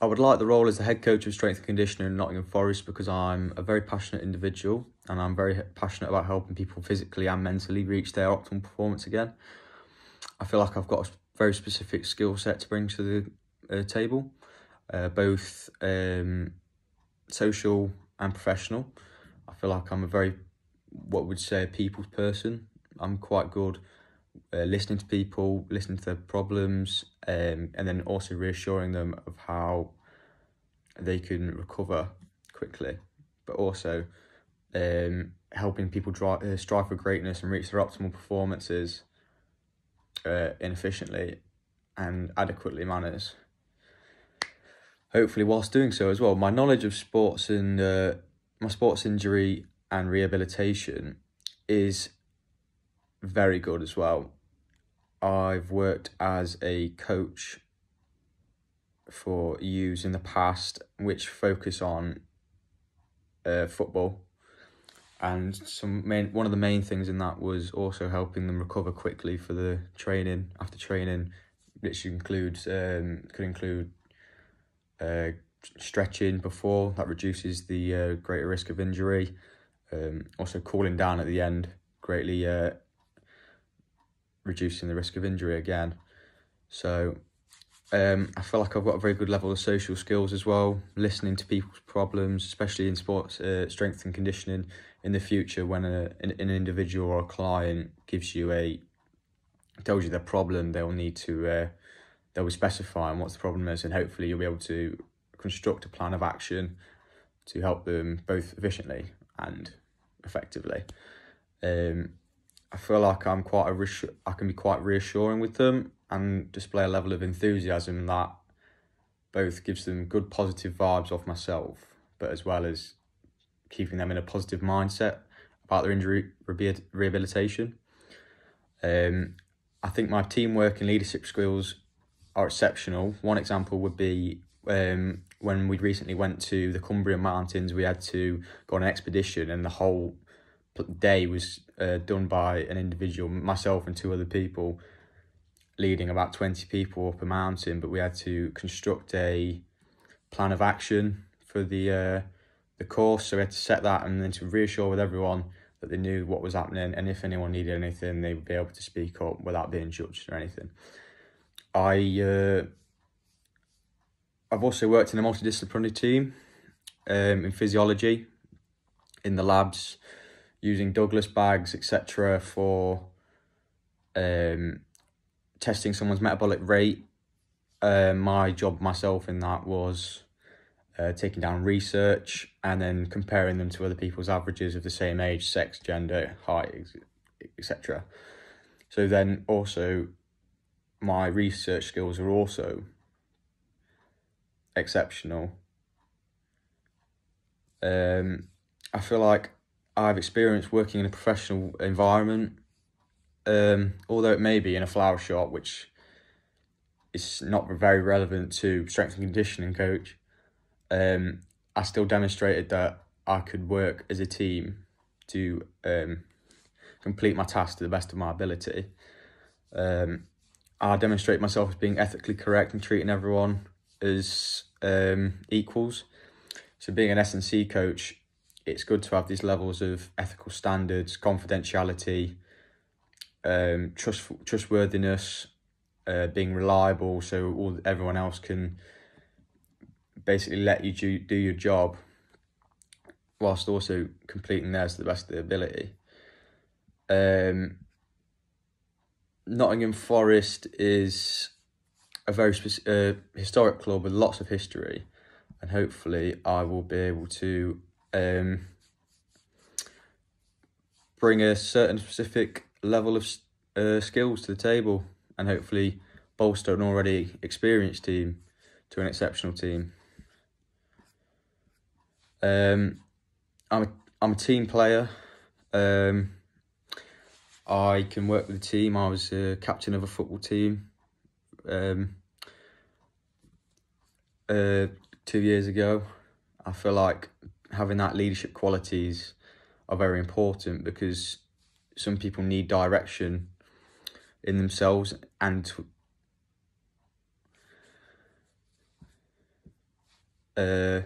I would like the role as the head coach of strength and conditioning in Nottingham Forest because I'm a very passionate individual and I'm very passionate about helping people physically and mentally reach their optimal performance again. I feel like I've got a very specific skill set to bring to the table, both social and professional. I feel like I'm a very, what would say, a people's person. I'm quite good listening to people, listening to their problems, and then also reassuring them of how they can recover quickly, but also helping people strive for greatness and reach their optimal performances in efficiently and adequately manners. Hopefully whilst doing so as well, my knowledge of sports and my sports injury and rehabilitation is very good as well. I've worked as a coach for youths in the past, which focus on football, and one of the main things in that was also helping them recover quickly for the training after training, which includes could include stretching before that reduces the greater risk of injury, also cooling down at the end, greatly reducing the risk of injury again. So I feel like I've got a very good level of social skills as well, listening to people's problems, especially in sports, strength and conditioning. In the future, when an individual or a client tells you their problem, they'll be specifying what the problem is, and hopefully you'll be able to construct a plan of action to help them both efficiently and effectively. I feel like I can be quite reassuring with them and display a level of enthusiasm that both gives them good positive vibes off myself, but as well as keeping them in a positive mindset about their injury rehabilitation. I think my teamwork and leadership skills are exceptional. One example would be when we recently went to the Cumbrian Mountains. We had to go on an expedition, and the whole day was done by an individual, myself and two other people, leading about 20 people up a mountain. But we had to construct a plan of action for the course, so we had to set that and then to reassure with everyone that they knew what was happening, and if anyone needed anything, they would be able to speak up without being judged or anything. I've also worked in a multidisciplinary team in physiology, in the labs, using Douglas bags, etc. for testing someone's metabolic rate. My job myself in that was taking down research and then comparing them to other people's averages of the same age, sex, gender, height, etc. So then also my research skills are also exceptional. I feel like I've experienced working in a professional environment, although it may be in a flower shop, which is not very relevant to strength and conditioning coach. I still demonstrated that I could work as a team to complete my task to the best of my ability. I demonstrate myself as being ethically correct and treating everyone as equals. So being an S&C coach, it's good to have these levels of ethical standards, confidentiality, trustworthiness, being reliable, so everyone else can basically let you do your job whilst also completing theirs to the best of their ability. Nottingham Forest is a very historic club with lots of history, and hopefully I will be able to bring a certain specific level of skills to the table and hopefully bolster an already experienced team to an exceptional team. I'm a team player. I can work with a team. I was a captain of a football team 2 years ago. I feel like having that leadership qualities are very important because some people need direction in themselves, and uh,